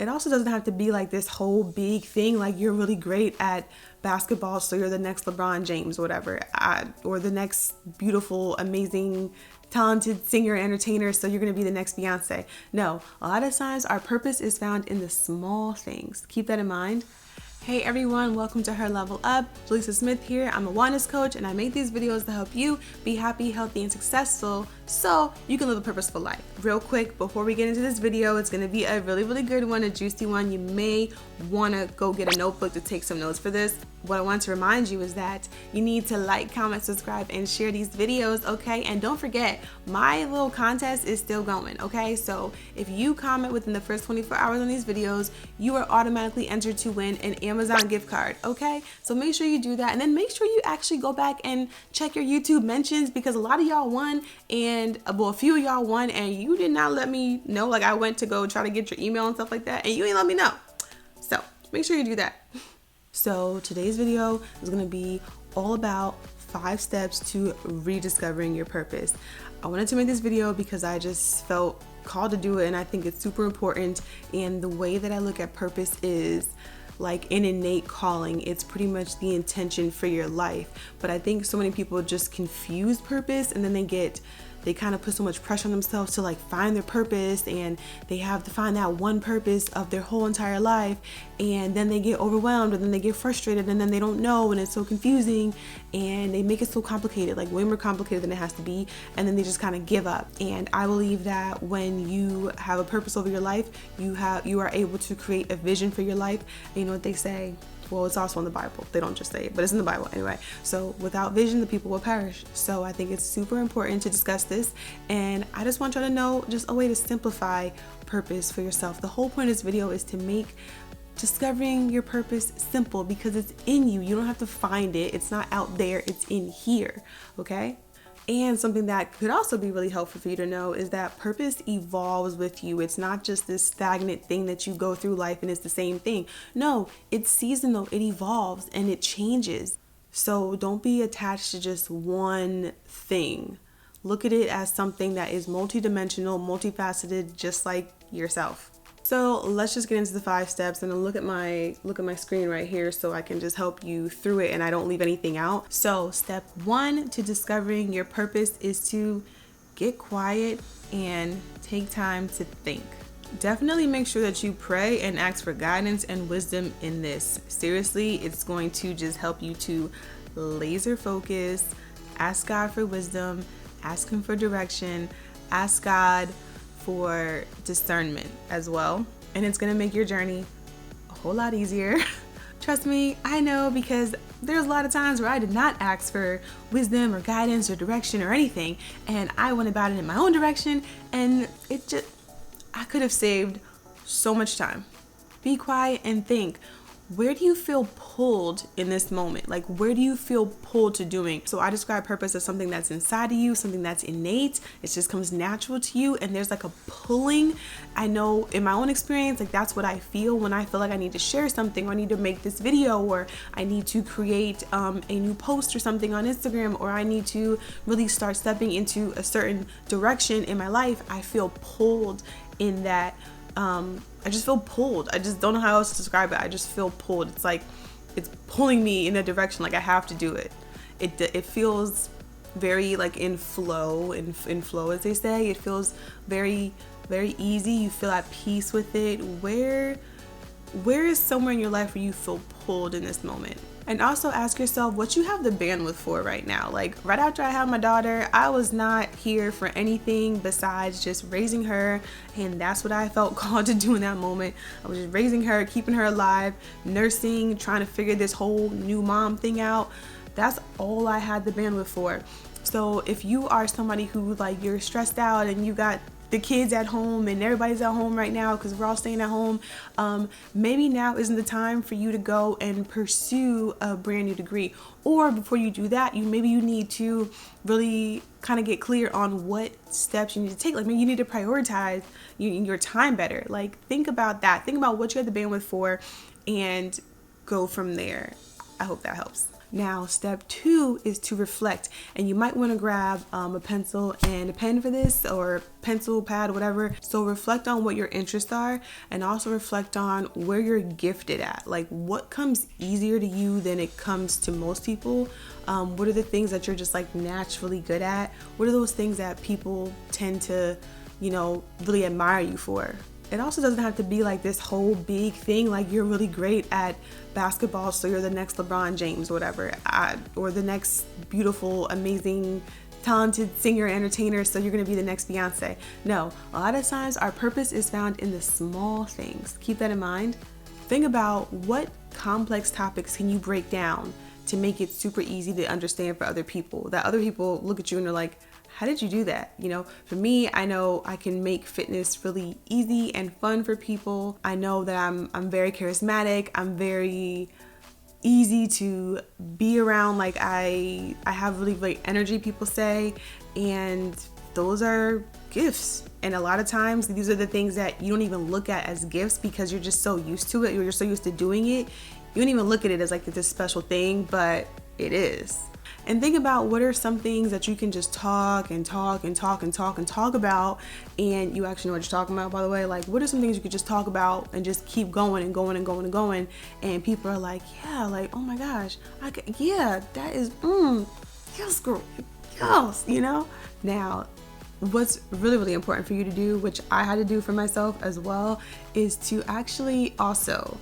it also doesn't have to be like this whole big thing, like you're really great at basketball, so you're the next LeBron James or whatever, or the next beautiful, amazing, talented singer, entertainer, so you're going to be the next Beyonce. No, a lot of times our purpose is found in the small things. Keep that in mind. Hey everyone, welcome to Her Level Up. Jaleesa Smith here. I'm a wellness coach and I make these videos to help you be happy, healthy, and successful so you can live a purposeful life. Real quick, before we get into this video, it's going to be a really good one, a juicy one. You may want to go get a notebook to take some notes for this. What I want to remind you is that you need to like, comment, subscribe, and share these videos, okay? And don't forget, my little contest is still going, okay? So if you comment within the first 24 hours on these videos, you are automatically entered to win an Amazon gift card, okay? So make sure you do that, and then make sure you actually go back and check your YouTube mentions, because a lot of y'all won, and well, a few of y'all won, and you did not let me know. Like, I went to go try to get your email and stuff like that, and you ain't let me know. So make sure you do that. So today's video is going to be all about 5 steps to rediscovering your purpose. I wanted to make this video because I just felt called to do it, and I think it's super important. And the way that I look at purpose is like an innate calling. It's pretty much the intention for your life. But I think so many people just confuse purpose, and then they kind of put so much pressure on themselves to like find their purpose, and they have to find that one purpose of their whole entire life, and then they get overwhelmed, and then they get frustrated, and then they don't know, and it's so confusing, and they make it so complicated, like way more complicated than it has to be, and then they just kind of give up. And I believe that when you have a purpose over your life, you are able to create a vision for your life. And you know what they say? Well, it's also in the Bible. They don't just say it, but it's in the Bible anyway. So without vision, the people will perish. So I think it's super important to discuss this. And I just want y'all to know just a way to simplify purpose for yourself. The whole point of this video is to make discovering your purpose simple, because it's in you. You don't have to find it. It's not out there. It's in here. Okay? And something that could also be really helpful for you to know is that purpose evolves with you. It's not just this stagnant thing that you go through life and it's the same thing. No, it's seasonal. It evolves and it changes. So don't be attached to just one thing. Look at it as something that is multidimensional, multifaceted, just like yourself. So let's just get into the 5 steps, and then look at my screen right here so I can just help you through it and I don't leave anything out. So step 1 to discovering your purpose is to get quiet and take time to think. Definitely make sure that you pray and ask for guidance and wisdom in this. Seriously, it's going to just help you to laser focus, ask God for wisdom, ask Him for direction, ask God for discernment as well, and it's gonna make your journey a whole lot easier. Trust me, I know, because there's a lot of times where I did not ask for wisdom or guidance or direction or anything, and I went about it in my own direction, and I could have saved so much time. Be quiet and think. Where do you feel pulled in this moment? Like, where do you feel pulled to doing? So I describe purpose as something that's inside of you, something that's innate. It just comes natural to you, and there's like a pulling. I know in my own experience, like that's what I feel when I feel like I need to share something, or I need to make this video, or I need to create a new post or something on Instagram, or I need to really start stepping into a certain direction in my life. I feel pulled in that. I just feel pulled. I just don't know how else to describe it. I just feel pulled. It's like it's pulling me in a direction. Like I have to do it. It feels very like in flow, in flow as they say. It feels very easy. You feel at peace with it. Where is somewhere in your life where you feel pulled in this moment? And also ask yourself what you have the bandwidth for right now. Like right after I had my daughter, I was not here for anything besides just raising her. And that's what I felt called to do in that moment. I was just raising her, keeping her alive, nursing, trying to figure this whole new mom thing out. That's all I had the bandwidth for. So if you are somebody who like you're stressed out and you got the kids at home and everybody's at home right now because we're all staying at home, maybe now isn't the time for you to go and pursue a brand new degree. Or before you do that, you need to really kind of get clear on what steps you need to take. Like maybe you need to prioritize your time better. Like think about that. Think about what you have the bandwidth for and go from there. I hope that helps. Now, step 2 is to reflect, and you might want to grab a pencil and a pen for this, or pencil, pad, whatever. So reflect on what your interests are, and also reflect on where you're gifted at. Like, what comes easier to you than it comes to most people? What are the things that you're just like naturally good at? What are those things that people tend to, really admire you for? It also doesn't have to be like this whole big thing, like you're really great at basketball, so you're the next LeBron James, whatever, or the next beautiful, amazing, talented singer, entertainer, so you're gonna be the next Beyonce. No, a lot of times our purpose is found in the small things. Keep that in mind. Think about what complex topics can you break down to make it super easy to understand for other people, that other people look at you and they're like, how did you do that? For me, I know I can make fitness really easy and fun for people. I know that I'm very charismatic. I'm very easy to be around. Like I have really great energy, people say, and those are gifts. And a lot of times these are the things that you don't even look at as gifts because you're just so used to it. You're so used to doing it. You don't even look at it as like this special thing, but it is. And think about what are some things that you can just talk about, and you actually know what you're talking about, by the way. Like, what are some things you could just talk about and just keep going and going and going and going, and people are like, yeah, like, oh my gosh, that is, yes, girl, yes, Now, what's really, really important for you to do, which I had to do for myself as well, is to actually also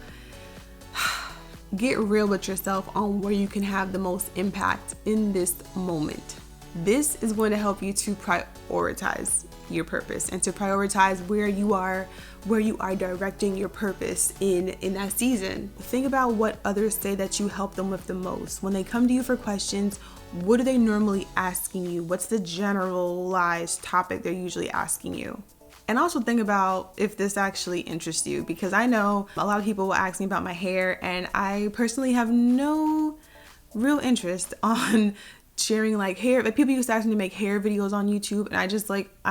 get real with yourself on where you can have the most impact in this moment. This is going to help you to prioritize your purpose and to prioritize where you are directing your purpose in that season. Think about what others say that you help them with the most. When they come to you for questions, what are they normally asking you? What's the generalized topic they're usually asking you? And also think about if this actually interests you, because I know a lot of people will ask me about my hair, and I personally have no real interest on sharing like hair. Like, people used to ask me to make hair videos on YouTube, and I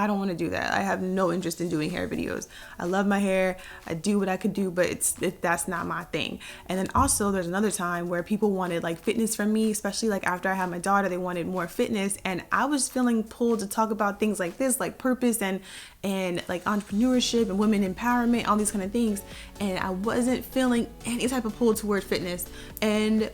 don't want to do that. I have no interest in doing hair videos. I love my hair. I do what I could do, but that's not my thing. And then also there's another time where people wanted like fitness from me, especially like after I had my daughter, they wanted more fitness, and I was feeling pulled to talk about things like this, like purpose and like entrepreneurship and women empowerment, all these kind of things. And I wasn't feeling any type of pull toward fitness. And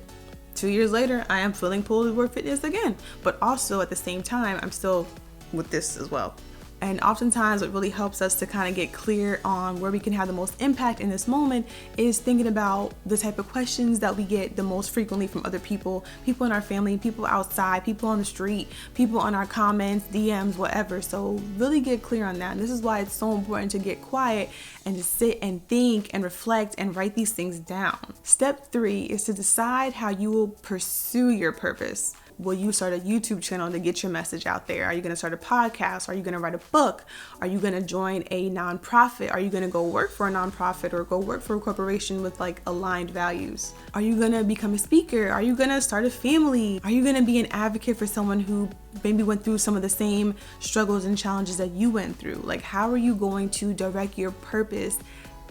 2 years later, I am feeling pulled toward fitness again, but also at the same time, I'm still with this as well. And oftentimes what really helps us to kind of get clear on where we can have the most impact in this moment is thinking about the type of questions that we get the most frequently from other people in our family, people outside, people on the street, people on our comments, DMs, whatever. So really get clear on that. And this is why it's so important to get quiet and to sit and think and reflect and write these things down. Step 3 is to decide how you will pursue your purpose. Will you start a YouTube channel to get your message out there? Are you going to start a podcast? Are you going to write a book? Are you going to join a nonprofit? Are you going to go work for a nonprofit or go work for a corporation with like aligned values? Are you going to become a speaker? Are you going to start a family? Are you going to be an advocate for someone who maybe went through some of the same struggles and challenges that you went through? Like, how are you going to direct your purpose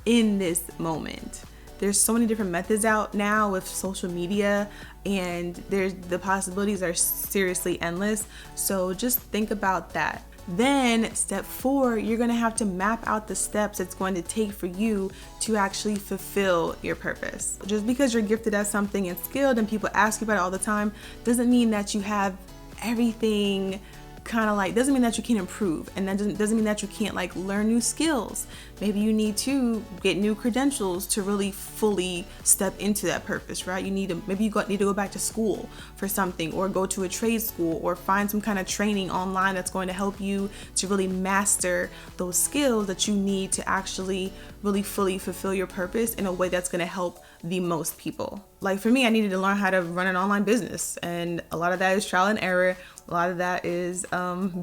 in this moment? There's so many different methods out now with social media, and the possibilities are seriously endless. So just think about that. Then step 4, you're going to have to map out the steps it's going to take for you to actually fulfill your purpose. Just because you're gifted at something and skilled and people ask you about it all the time doesn't mean that you have everything doesn't mean that you can't improve, and that doesn't mean that you can't like learn new skills. Maybe you need to get new credentials to really fully step into that purpose, right? Maybe you need to go back to school for something, or go to a trade school, or find some kind of training online that's going to help you to really master those skills that you need to actually really fully fulfill your purpose in a way that's going to help the most people. Like for me, I needed to learn how to run an online business, and a lot of that is trial and error. A lot of that is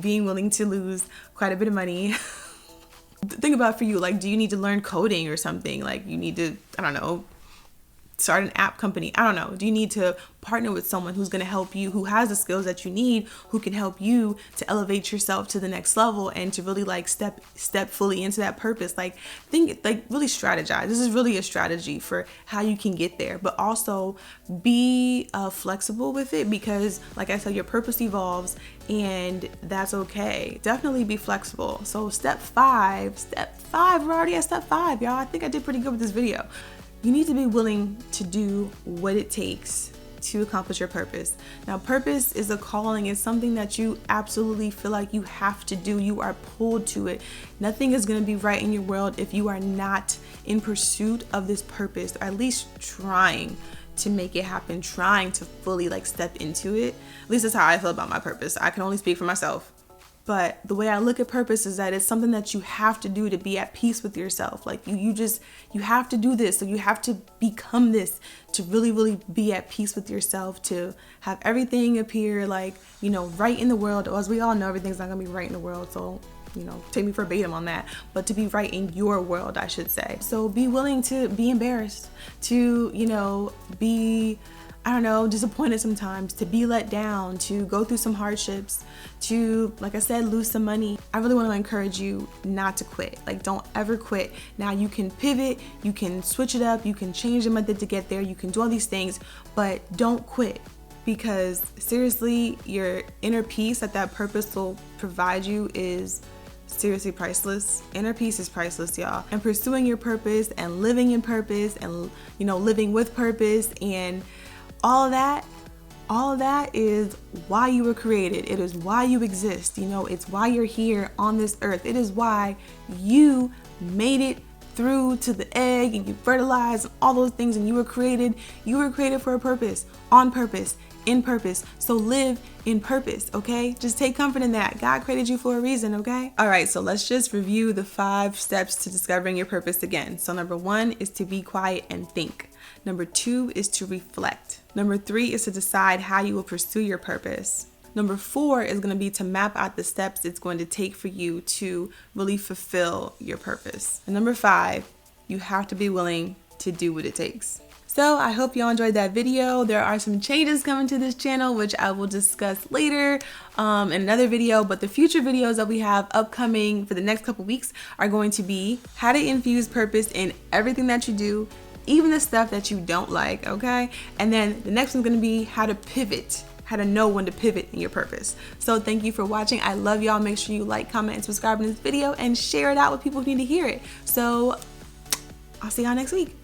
being willing to lose quite a bit of money. Think about for you, like, do you need to learn coding or something? Like, you need to, I don't know, start an app company? I don't know. Do you need to partner with someone who's going to help you, who has the skills that you need, who can help you to elevate yourself to the next level and to really like step fully into that purpose? Like think, like really strategize. This is really a strategy for how you can get there, but also be flexible with it, because like I said, your purpose evolves and that's okay. Definitely be flexible. So step five, we're already at step 5, y'all. I think I did pretty good with this video. You need to be willing to do what it takes to accomplish your purpose. Now, purpose is a calling. It's something that you absolutely feel like you have to do. You are pulled to it. Nothing is going to be right in your world if you are not in pursuit of this purpose, or at least trying to make it happen, trying to fully like step into it. At least that's how I feel about my purpose. I can only speak for myself. But the way I look at purpose is that it's something that you have to do to be at peace with yourself. Like you have to do this. So you have to become this to really, really be at peace with yourself, to have everything appear like, you know, right in the world. As we all know, everything's not gonna be right in the world. So, you know, take me verbatim on that, but to be right in your world, I should say. So be willing to be embarrassed, to, you know, be, I don't know, disappointed sometimes, to be let down, to go through some hardships, to, like I said, lose some money. I really want to encourage you not to quit. Like, don't ever quit. Now you can pivot, you can switch it up, you can change the method to get there, you can do all these things, but don't quit. Because seriously, your inner peace that purpose will provide you is seriously priceless. Inner peace is priceless, y'all. And pursuing your purpose and living in purpose and, you know, living with purpose and all of that is why you were created. It is why you exist. You know, it's why you're here on this earth. It is why you made it through to the egg and you fertilized and all those things, and you were created for a purpose, on purpose, in purpose. So live in purpose, okay? Just take comfort in that. God created you for a reason, okay? All right, so let's just review the 5 steps to discovering your purpose again. So number 1 is to be quiet and think. Number 2 is to reflect. Number 3 is to decide how you will pursue your purpose. Number 4 is going to be to map out the steps it's going to take for you to really fulfill your purpose. And number 5, you have to be willing to do what it takes. So I hope y'all enjoyed that video. There are some changes coming to this channel, which I will discuss later in another video. But the future videos that we have upcoming for the next couple weeks are going to be how to infuse purpose in everything that you do, even the stuff that you don't like, okay? And then the next one's gonna be how to pivot, how to know when to pivot in your purpose. So thank you for watching. I love y'all. Make sure you like, comment, and subscribe to this video and share it out with people who need to hear it. So I'll see y'all next week.